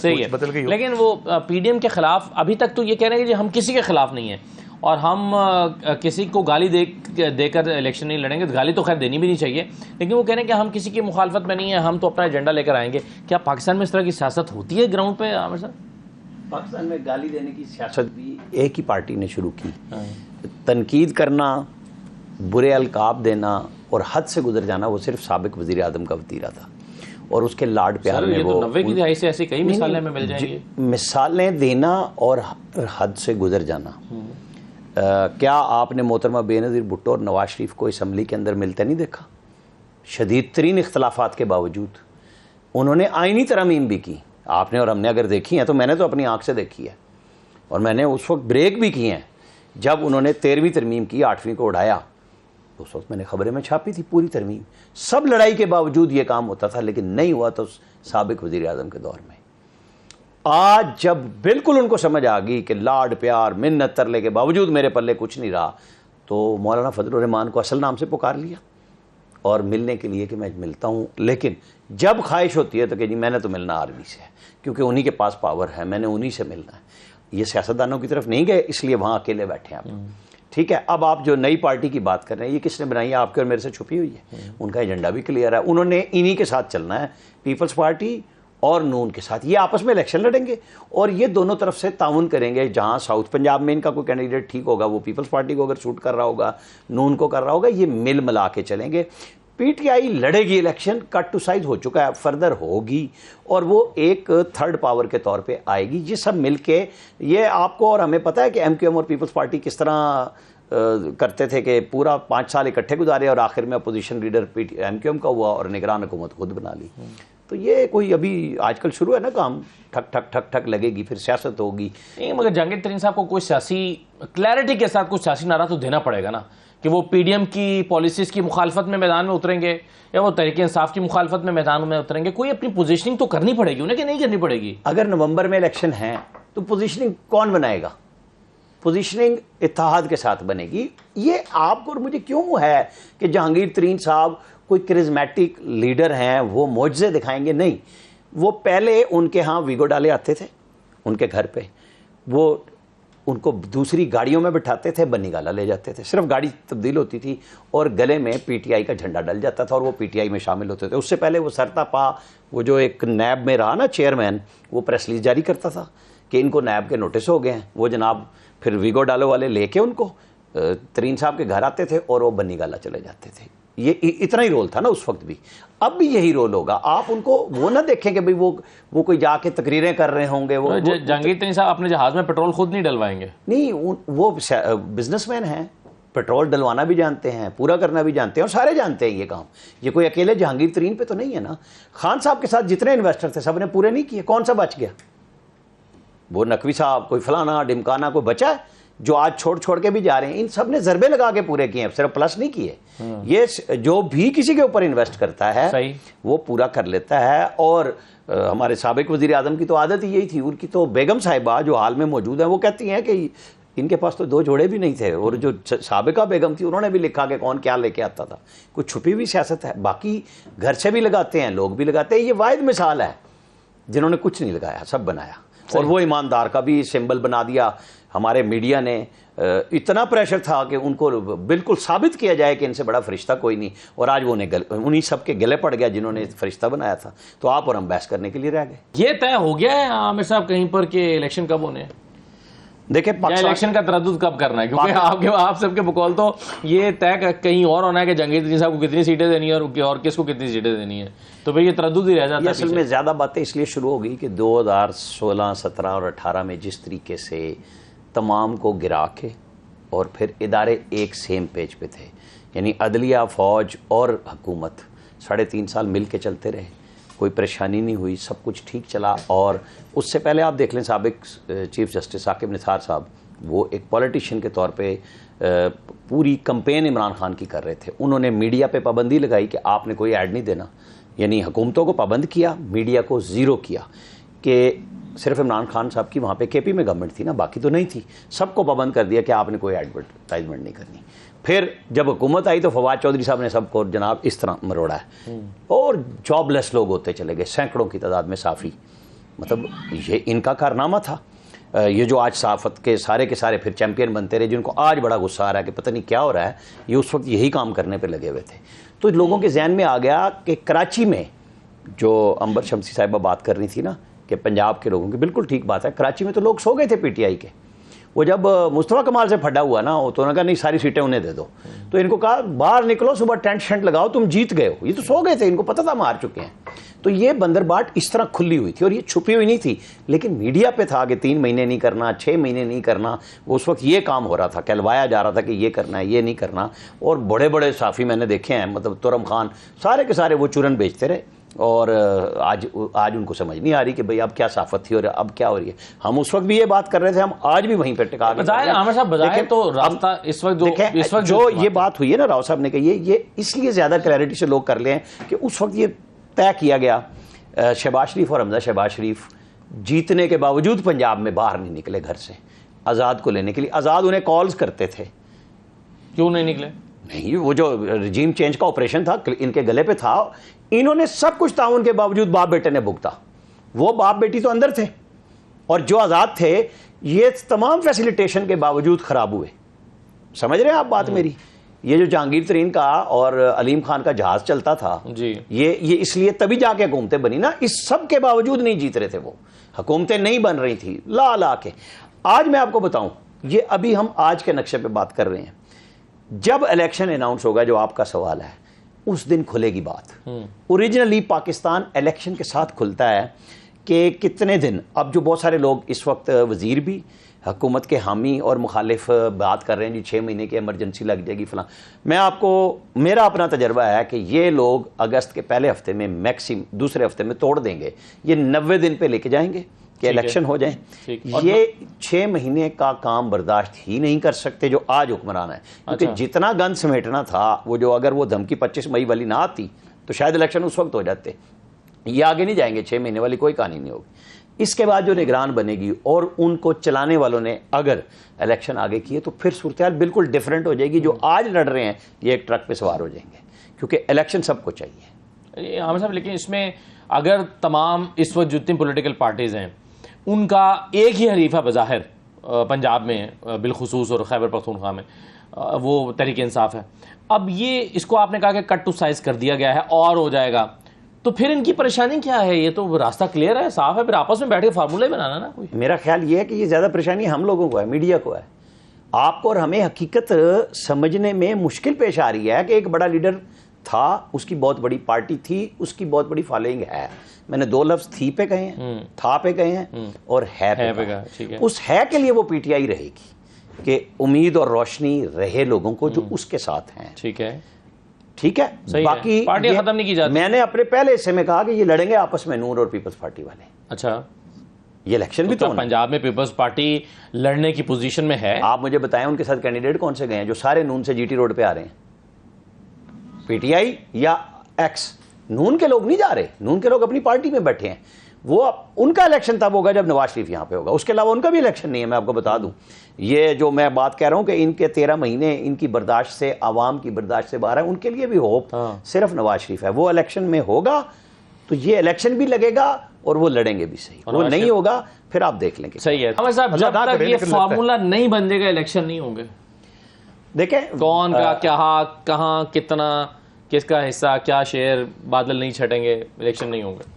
صحیح ہے، لیکن وہ پی ڈی ایم کے خلاف ابھی تک تو یہ کہہ رہے ہیں کہ ہم کسی کے خلاف نہیں ہیں اور ہم کسی کو گالی دے کر الیکشن نہیں لڑیں گے. گالی تو خیر دینی بھی نہیں چاہیے، لیکن وہ کہہ رہے ہیں کہ ہم کسی کی مخالفت میں نہیں ہیں، ہم تو اپنا ایجنڈا لے کر آئیں گے. کیا پاکستان میں اس طرح کی سیاست ہوتی ہے گراؤنڈ پہ عامر صاحب؟ پاکستان میں گالی دینے کی سیاست بھی ایک ہی پارٹی نے شروع کی. تنقید کرنا، برے القاب دینا اور حد سے گزر جانا وہ صرف سابق وزیر اعظم کا وتیرہ تھا، اور اس کے لاڈ پیار میں وہ 90 کی دہائی سے ایسی کئی مثالیں میں مل جائیں گی. مثالیں دینا اور حد سے گزر جانا. کیا آپ نے محترمہ بے نظیر بھٹو اور نواز شریف کو اسمبلی کے اندر ملتے نہیں دیکھا؟ شدید ترین اختلافات کے باوجود انہوں نے آئینی ترامیم بھی کی. آپ نے اور ہم نے اگر دیکھی ہیں تو میں نے تو اپنی آنکھ سے دیکھی ہے، اور میں نے اس وقت بریک بھی کی ہیں جب انہوں نے 13ویں ترمیم کی، 8ویں کو اڑایا. اس وقت میں نے خبریں میں چھاپی تھی پوری ترمیم. سب لڑائی کے باوجود یہ کام ہوتا تھا، لیکن نہیں ہوا تو سابق وزیر اعظم کے دور میں. آج جب بالکل ان کو سمجھ آ گئی کہ لاڈ پیار منت ترلے کے باوجود میرے پلے کچھ نہیں رہا، تو مولانا فضل الرحمان کو اصل نام سے پکار لیا اور ملنے کے لیے کہ میں ملتا ہوں. لیکن جب خواہش ہوتی ہے تو کہ جی میں نے تو ملنا آرمی سے ہے، کیونکہ انہی کے پاس پاور ہے، میں نے انہی سے ملنا ہے. یہ سیاستدانوں کی طرف نہیں گئے، اس لیے وہاں اکیلے بیٹھے ہیں آپ. ٹھیک ہے، اب آپ جو نئی پارٹی کی بات کر رہے ہیں، یہ کس نے بنائی ہے؟ آپ کے اور میرے سے چھپی ہوئی ہے. ان کا ایجنڈا بھی کلیئر ہے، انہوں نے انہی کے ساتھ چلنا ہے، پیپلز پارٹی اور نون کے ساتھ. یہ آپس میں الیکشن لڑیں گے اور یہ دونوں طرف سے تعاون کریں گے. جہاں ساؤتھ پنجاب میں ان کا کوئی کینڈیڈیٹ ٹھیک ہوگا، وہ پیپلز پارٹی کو اگر سوٹ کر رہا ہوگا، نون کو کر رہا ہوگا، یہ مل ملا کے چلیں گے. پی ٹی آئی لڑے گی الیکشن، کٹ ٹو سائز ہو چکا ہے، فردر ہوگی اور وہ ایک تھرڈ پاور کے طور پہ آئے گی. یہ سب مل کے، یہ آپ کو اور ہمیں پتہ ہے کہ ایم کیو ایم اور پیپلز پارٹی کس طرح کرتے تھے کہ پورا 5 سال اکٹھے گزارے اور آخر میں opposition leader M Q M کا ہوا اور نگران حکومت خود بنا لی. تو یہ کوئی ابھی آج کل شروع ہے نا کام، ٹھک ٹھک ٹھک ٹھک لگے گی، پھر سیاست ہوگی. مگر جہانگیر ترین صاحب کو کوئی سیاسی کلیئرٹی کے ساتھ کچھ سیاسی نعرہ تو دینا پڑے گا نا، کہ وہ پی ڈی ایم کی پالیسیز کی مخالفت میں میدان میں اتریں گے یا وہ تحریک انصاف کی مخالفت میں میدان میں اتریں گے. کوئی اپنی پوزیشننگ تو کرنی پڑے گی انہیں کہ نہیں کرنی پڑے گی؟ اگر نومبر میں الیکشن ہیں تو پوزیشننگ کون بنائے گا؟ پوزیشننگ اتحاد کے ساتھ بنے گی. یہ آپ کو اور مجھے کیوں ہے کہ جہانگیر ترین صاحب کوئی کرزمیٹک لیڈر ہیں، وہ معجزے دکھائیں گے؟ نہیں. وہ پہلے ان کے ہاں ویگو ڈالے آتے تھے ان کے گھر پہ، وہ ان کو دوسری گاڑیوں میں بٹھاتے تھے، بنی گالا لے جاتے تھے، صرف گاڑی تبدیل ہوتی تھی اور گلے میں پی ٹی آئی کا جھنڈا ڈل جاتا تھا اور وہ پی ٹی آئی میں شامل ہوتے تھے. اس سے پہلے وہ سرتا پا، وہ جو ایک نیب میں رہا نا چیئرمین، وہ پریس ریلیز جاری کرتا تھا کہ ان کو نیب کے نوٹس ہو گئے ہیں. وہ جناب پھر ویگو ڈالو والے لے کے ان کو ترین صاحب کے گھر آتے تھے اور وہ بنی گالا چلے جاتے تھے. یہ اتنا ہی رول تھا نا اس وقت بھی، اب بھی یہی رول ہوگا. آپ ان کو وہ نہ دیکھیں کہ بھئی وہ کوئی جا کے تقریریں کر رہے ہوں گے. وہ جہانگیر ترین صاحب اپنے جہاز میں پیٹرول خود نہیں ڈلوائیں گے؟ نہیں، وہ بزنس مین ہیں، پیٹرول ڈلوانا بھی جانتے ہیں، پورا کرنا بھی جانتے ہیں، اور سارے جانتے ہیں یہ کام. یہ کوئی اکیلے جہانگیر ترین پہ تو نہیں ہے نا. خان صاحب کے ساتھ جتنے انویسٹر تھے سب نے پورے نہیں کیے. کون سا بچ گیا؟ وہ نقوی صاحب، کوئی فلانا ڈمکانا، کوئی بچا ہے جو آج چھوڑ کے بھی جا رہے ہیں؟ ان سب نے ضربے لگا کے پورے کیے ہیں، صرف پلس نہیں کیے. یہ جو بھی کسی کے اوپر انویسٹ کرتا ہے وہ پورا کر لیتا ہے. اور ہمارے سابق وزیر اعظم کی تو عادت ہی یہی تھی. ان کی تو بیگم صاحبہ جو حال میں موجود ہیں، وہ کہتی ہیں کہ ان کے پاس تو 2 جوڑے بھی نہیں تھے، اور جو سابقہ بیگم تھی انہوں نے بھی لکھا کہ کون کیا لے کے آتا تھا. کوئی چھپی ہوئی سیاست ہے. باقی گھر سے بھی لگاتے ہیں، لوگ بھی لگاتے ہیں. یہ واحد مثال ہے جنہوں نے کچھ نہیں لگایا، سب بنایا. اور وہ ایماندار کا بھی سمبل بنا دیا. ہمارے میڈیا نے اتنا پریشر تھا کہ ان کو بالکل ثابت کیا جائے کہ ان سے بڑا فرشتہ کوئی نہیں، اور آج وہ انہیں سب کے گلے پڑ گیا جنہوں نے فرشتہ بنایا تھا. تو آپ اور ہم بحث کرنے کے لیے رہ گئے. یہ طے ہو گیا ہے عامر صاحب کہیں پر کہ الیکشن کب ہونے ہیں؟ دیکھیں الیکشن کا تردد کب کرنا ہے؟ کیونکہ آپ سب کے بقول تو یہ طے کہیں اور ہونا ہے کہ جہانگیر ترین صاحب کو کتنی سیٹیں دینی ہے اور کس کو کتنی سیٹیں دینی ہے. تو پھر یہ تردد ہی رہ جاتا ہے. اصل میں زیادہ باتیں اس لیے شروع ہو گئی کہ 2016، 17 اور 18 میں جس طریقے سے تمام کو گرا کے اور پھر ادارے ایک سیم پیج پہ تھے، یعنی عدلیہ، فوج اور حکومت 3.5 سال مل کے چلتے رہے، کوئی پریشانی نہیں ہوئی، سب کچھ ٹھیک چلا. اور اس سے پہلے آپ دیکھ لیں سابق چیف جسٹس ثاقب نثار صاحب، وہ ایک پولیٹیشین کے طور پہ پوری کمپین عمران خان کی کر رہے تھے. انہوں نے میڈیا پہ پابندی لگائی کہ آپ نے کوئی ایڈ نہیں دینا، یعنی حکومتوں کو پابند کیا، میڈیا کو زیرو کیا. کہ صرف عمران خان صاحب کی وہاں پہ کے پی میں گورنمنٹ تھی نا، باقی تو نہیں تھی. سب کو پابند کر دیا کہ آپ نے کوئی ایڈورٹائزمنٹ نہیں کرنی. پھر جب حکومت آئی تو فواد چودھری صاحب نے سب کو جناب اس طرح مروڑا ہے، اور جاب لیس لوگ ہوتے چلے گئے، سینکڑوں کی تعداد میں صافی. مطلب یہ ان کا کارنامہ تھا. یہ جو آج صحافت کے سارے پھر چیمپئن بنتے رہے، جن کو آج بڑا غصہ آ رہا ہے کہ پتہ نہیں کیا ہو رہا ہے، یہ اس وقت یہی کام کرنے پہ لگے ہوئے تھے. تو لوگوں کے ذہن میں آ گیا کہ کراچی میں جو انبر شمسی صاحبہ بات کر رہی تھی نا کہ پنجاب کے لوگوں کی، بالکل ٹھیک بات ہے. کراچی میں تو لوگ سو گئے تھے پی ٹی آئی کے. وہ جب مصطفیٰ کمال سے پھڈا ہوا نا، تو انہوں نے کہا نہیں ساری سیٹیں انہیں دے دو. تو ان کو کہا باہر نکلو، صبح ٹینٹ شینٹ لگاؤ، تم جیت گئے ہو. یہ تو سو گئے تھے، ان کو پتہ تھا ہم ہار چکے ہیں. تو یہ بندر باٹ اس طرح کھلی ہوئی تھی، اور یہ چھپی ہوئی نہیں تھی، لیکن میڈیا پہ تھا کہ 3 مہینے نہیں کرنا، 6 مہینے نہیں کرنا. وہ اس وقت یہ کام ہو رہا تھا، کہلوایا جا رہا تھا کہ یہ کرنا ہے، یہ نہیں کرنا. اور بڑے بڑے صحافی میں نے دیکھے ہیں، مطلب ترم خان، سارے کے سارے وہ چورن بیچتے رہے. اور آج ان کو سمجھ نہیں آ رہی کہ بھئی اب کیا صحافت تھی اور اب کیا ہو رہی ہے. ہم اس وقت بھی یہ بات کر رہے تھے، ہم آج بھی وہیں پہ ٹکا کے عامر صاحب بظاہر تو راستہ اس وقت جو یہ بات ہوئی ہے نا، راؤ صاحب نے کہی ہے، یہ اس لیے زیادہ کلیئرٹی سے لوگ کر لیں کہ اس وقت یہ طے کیا گیا. شہباز شریف اور حمزہ شہباز شریف جیتنے کے باوجود پنجاب میں باہر نہیں نکلے گھر سے آزاد کو لینے کے لیے. آزاد انہیں کالز کرتے تھے. کیوں نہیں نکلے؟ نہیں، وہ جو رجیم چینج کا آپریشن تھا ان کے گلے پہ تھا، انہوں نے سب کچھ تعاون کے باوجود باپ بیٹے نے بھگتا. وہ باپ بیٹی تو اندر تھے، اور جو آزاد تھے یہ تمام فیسیلیٹیشن کے باوجود خراب ہوئے. سمجھ رہے ہیں آپ بات میری؟ یہ جو جہانگیر ترین کا اور علیم خان کا جہاز چلتا تھا جی، یہ اس لیے تبھی جا کے حکومتیں بنی نا. اس سب کے باوجود نہیں جیت رہے تھے، وہ حکومتیں نہیں بن رہی تھی لا کے. آج میں آپ کو بتاؤں، یہ ابھی ہم آج کے نقشے پہ بات کر رہے ہیں. جب الیکشن اناؤنس ہوگا، جو آپ کا سوال ہے، اس دن کھلے گی بات. اوریجنلی پاکستان الیکشن کے ساتھ کھلتا ہے کہ کتنے دن. اب جو بہت سارے لوگ اس وقت وزیر بھی حکومت کے حامی اور مخالف بات کر رہے ہیں، جی 6 مہینے کی ایمرجنسی لگ جائے گی فلاں. میں آپ کو، میرا اپنا تجربہ ہے کہ یہ لوگ اگست کے پہلے ہفتے میں، میکسیم دوسرے ہفتے میں توڑ دیں گے. یہ 90 دن پہ لے کے جائیں گے کہ الیکشن ہو جائیں. یہ 6 مہینے کا کام برداشت ہی نہیں کر سکتے جو آج حکمران ہے. کیونکہ جتنا گند سمیٹنا تھا، وہ جو اگر وہ دھمکی 25 مئی والی نہ آتی تو شاید الیکشن اس وقت ہو جاتے. یہ آگے نہیں جائیں گے، 6 مہینے والی کوئی کہانی نہیں ہوگی. اس کے بعد جو نگران بنے گی اور ان کو چلانے والوں نے اگر الیکشن آگے کیے تو پھر صورتحال بالکل ڈیفرنٹ ہو جائے گی. جو آج لڑ رہے ہیں یہ ایک ٹرک پہ سوار ہو جائیں گے، کیونکہ الیکشن سب کو چاہیے. عامر صاحب لیکن اس میں اگر تمام اس وقت جتنی پولیٹیکل پارٹیز ہیں ان کا ایک ہی حریف ہے بظاہر پنجاب میں بالخصوص اور خیبر پختونخوا میں، وہ تحریک انصاف ہے. اب یہ اس کو آپ نے کہا کہ کٹ ٹو سائز کر دیا گیا ہے اور ہو جائے گا، تو پھر ان کی پریشانی کیا ہے؟ یہ تو راستہ کلیئر ہے، صاف ہے، پھر آپس میں بیٹھ کے فارمولہ ہی بنانا نا کوئی. میرا خیال یہ ہے کہ یہ زیادہ پریشانی ہم لوگوں کو ہے، میڈیا کو ہے. آپ کو اور ہمیں حقیقت سمجھنے میں مشکل پیش آ رہی ہے کہ ایک بڑا لیڈر تھا، اس کی بہت بڑی پارٹی تھی، اس کی بہت بڑی فالوئنگ ہے. میں نے 2 لفظ تھی پہ کہے ہیں، تھا پہ کہے ہیں، اور ہے پہ کہا. اس ہے کے لیے وہ پی ٹی آئی رہے گی کہ امید اور روشنی رہے لوگوں کو جو اس کے ساتھ ہیں. ٹھیک ہے، ٹھیک ہے. باقی پارٹیاں ختم نہیں کی جاتی. میں نے اپنے پہلے حصے میں کہا کہ یہ لڑیں گے آپس میں، نور اور پیپلز پارٹی والے. اچھا، یہ الیکشن بھی تو پنجاب میں پیپلز پارٹی لڑنے کی پوزیشن میں ہے. آپ مجھے بتائیں ان کے ساتھ کینڈیڈیٹ کون سے گئے ہیں جو سارے نون سے جی ٹی روڈ پہ آ رہے ہیں؟ پی ٹی آئی یا ایکس؟ نون کے لوگ نہیں جا رہے، نون کے لوگ اپنی پارٹی میں بیٹھے ہیں. وہ ان کا الیکشن تب ہوگا جب نواز شریف یہاں پہ ہوگا، اس کے علاوہ ان کا بھی الیکشن نہیں ہے. میں آپ کو بتا دوں، یہ جو میں بات کہہ رہا ہوں کہ ان کے 13 مہینے ان کی برداشت سے، عوام کی برداشت سے باہر ہے، ان کے لیے بھی ہوپ صرف نواز شریف ہے. وہ الیکشن میں ہوگا تو یہ الیکشن بھی لگے گا اور وہ لڑیں گے بھی صحیح. وہ نہیں ہوگا پھر آپ دیکھ لیں گے. صحیح ہے. عامر صاحب جب تک یہ فارمولہ نہیں بن جائے گا الیکشن نہیں ہوں گے. دیکھیں کون کا کیا، کہاں، کتنا، کس کا حصہ، کیا شیئر، بادل نہیں چھٹیں گے، الیکشن نہیں ہوں گے.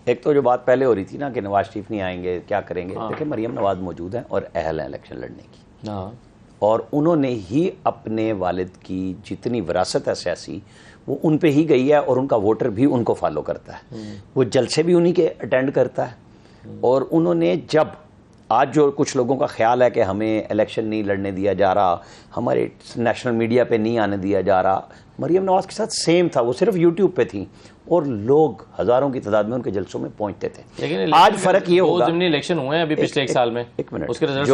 ایک تو جو بات پہلے ہو رہی تھی نا کہ نواز شریف نہیں آئیں گے، کیا کریں گے. دیکھیں مریم نواز موجود ہیں اور اہل ہیں الیکشن لڑنے کی، اور انہوں نے ہی اپنے والد کی جتنی وراثت ہے سیاسی وہ ان پہ ہی گئی ہے، اور ان کا ووٹر بھی ان کو فالو کرتا ہے. وہ جلسے بھی انہی کے اٹینڈ کرتا ہے. اور انہوں نے جب آج جو کچھ لوگوں کا خیال ہے کہ ہمیں الیکشن نہیں لڑنے دیا جا رہا، ہمارے نیشنل میڈیا پہ نہیں آنے دیا جا رہا، مریم نواز کے ساتھ سیم تھا. وہ صرف یوٹیوب پہ تھیں اور لوگ ہزاروں کی تعداد میں ان کے جلسوں میں پہنچتے تھے. لیکن آج فرق یہ ہوگا، ضمنی الیکشن ہوئے ہیں ابھی پچھلے 1 سال میں، ایک منٹ، اس کے رزلٹ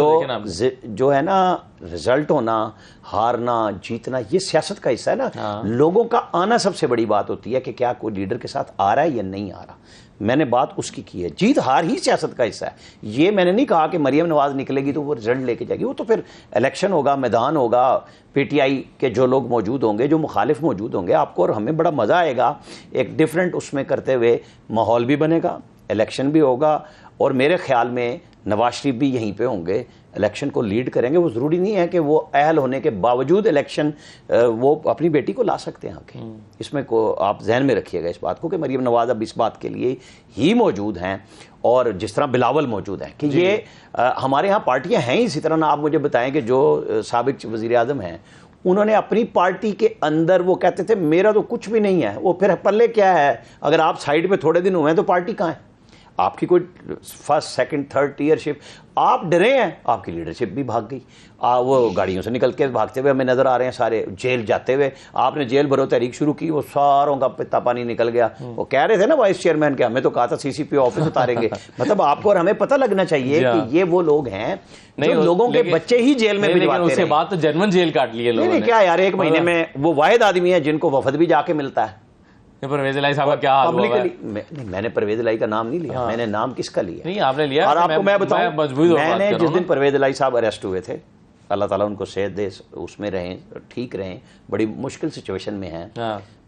جو ہے نا، رزلٹ ہونا، ہارنا، جیتنا، یہ سیاست کا حصہ ہے نا. لوگوں کا آنا سب سے بڑی بات ہوتی ہے کہ کیا کوئی لیڈر کے ساتھ آ رہا ہے یا نہیں آ رہا. میں نے بات اس کی ہے. جیت ہار ہی سیاست کا حصہ ہے. یہ میں نے نہیں کہا کہ مریم نواز نکلے گی تو وہ رزلٹ لے کے جائے گی. وہ تو پھر الیکشن ہوگا، میدان ہوگا، پی ٹی آئی کے جو لوگ موجود ہوں گے، جو مخالف موجود ہوں گے، آپ کو اور ہمیں بڑا مزہ آئے گا. ایک ڈیفرنٹ اس میں کرتے ہوئے ماحول بھی بنے گا، الیکشن بھی ہوگا اور میرے خیال میں نواز شریف بھی یہیں پہ ہوں گے, الیکشن کو لیڈ کریں گے. وہ ضروری نہیں ہے کہ وہ اہل ہونے کے باوجود الیکشن وہ اپنی بیٹی کو لا سکتے ہیں آگے. اس میں کو آپ ذہن میں رکھیے گا اس بات کو کہ مریم نواز اب اس بات کے لیے ہی موجود ہیں, اور جس طرح بلاول موجود ہیں کہ یہ ہمارے ہاں پارٹیاں ہیں. اسی طرح آپ مجھے بتائیں کہ جو سابق وزیر اعظم ہیں انہوں نے اپنی پارٹی کے اندر وہ کہتے تھے میرا تو کچھ بھی نہیں ہے, وہ پھر پلے کیا ہے, اگر آپ سائڈ پہ تھوڑے دن ہوئے ہیں تو پارٹی کہاں ہے؟ آپ کی کوئی فرسٹ سیکنڈ تھرڈ ٹیئر شپ, آپ ڈرے ہیں, آپ کی لیڈرشپ بھی بھاگ گئی. وہ گاڑیوں سے نکل کے بھاگتے ہوئے ہمیں نظر آ رہے ہیں سارے, جیل جاتے ہوئے. آپ نے جیل بھرو تحریک شروع کی, وہ ساروں کا پتا پانی نکل گیا. وہ کہہ رہے تھے نا وائس چیئرمین کے, ہمیں تو کہا تھا سی سی پی آفس اتاریں گے. مطلب آپ کو اور ہمیں پتہ لگنا چاہیے کہ یہ وہ لوگ ہیں جو لوگوں کے بچے ہی جیل میں بھجواتے رہے. اس کے بعد تو جرمن جیل کاٹ لیے لوگوں نے. کیا یار, ایک مہینے میں وہ واحد آدمی ہے جن کو وفد بھی جا کے ملتا ہے. پرویز الہی صاحب کا کیا حال ہوا ہے؟ میں نے پرویز الہی کا نام نہیں لیا, میں نے نام کس کا لیا؟ نہیں آپ نے لیا. اور آپ کو میں بتاؤں, میں نے جس دن پرویز الہی صاحب اریسٹ ہوئے تھے, اللہ تعالیٰ ان کو صحت دے, اس میں رہیں, ٹھیک رہیں, بڑی مشکل سچویشن میں ہیں,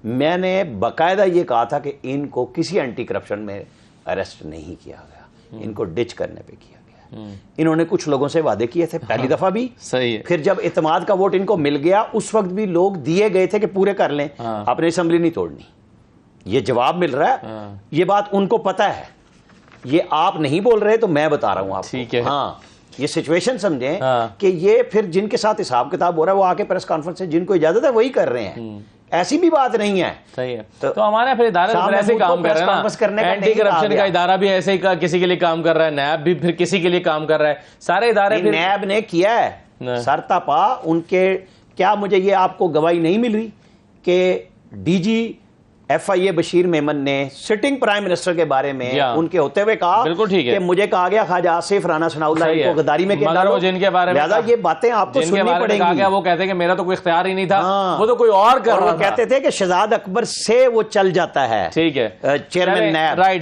میں نے باقاعدہ یہ کہا تھا کہ ان کو کسی اینٹی کرپشن میں اریسٹ نہیں کیا گیا, ان کو ڈچ کرنے پہ کیا گیا. انہوں نے کچھ لوگوں سے وعدے کیے تھے پہلی دفعہ بھی, صحیح ہے. پھر جب اعتماد کا ووٹ ان کو مل گیا اس وقت بھی لوگ دیے گئے تھے کہ پورے کر لیں, اپنی اسمبلی نہیں توڑنی. یہ جواب مل رہا ہے, یہ بات ان کو پتہ ہے, یہ آپ نہیں بول رہے تو میں بتا رہا ہوں آپ کو. ہاں یہ سچویشن سمجھیں کہ یہ پھر جن کے ساتھ حساب کتاب ہو رہا ہے وہ آ کے پریس کانفرنس سے جن کو اجازت ہے وہی کر رہے ہیں, ایسی بھی بات نہیں ہے. صحیح ہے. تو ہمارا پھر ادارہ ایسے کام کر رہا ہے نا, اینٹی کرپشن کا ادارہ بھی ایسے ہی کسی کے لیے کام کر رہا ہے, نیب بھی پھر کسی کے لیے کام کر رہا ہے, سارے ادارے. نیب نے کیا ہے سر تپا ان کے, کیا مجھے یہ آپ کو گواہی نہیں مل رہی کہ ڈی جی ایف آئی اے بشیر میمن نے سٹنگ پرائم منسٹر کے بارے میں ان کے ہوتے ہوئے کہا کہ مجھے کہا گیا خواجہ آصف رانا ثناء اللہ کو غداری میں ڈالو, جن کے بارے میں لہذا یہ باتیں آپ کو سننی پڑیں گی. وہ کہتے ہیں کہ میرا تو کوئی اختیار ہی نہیں تھا, وہ تو کوئی اور کر رہا تھا. وہ کہتے تھے کہ شہزاد اکبر سے وہ چل جاتا ہے, ٹھیک ہے, چیئرمین نیب. رائٹ.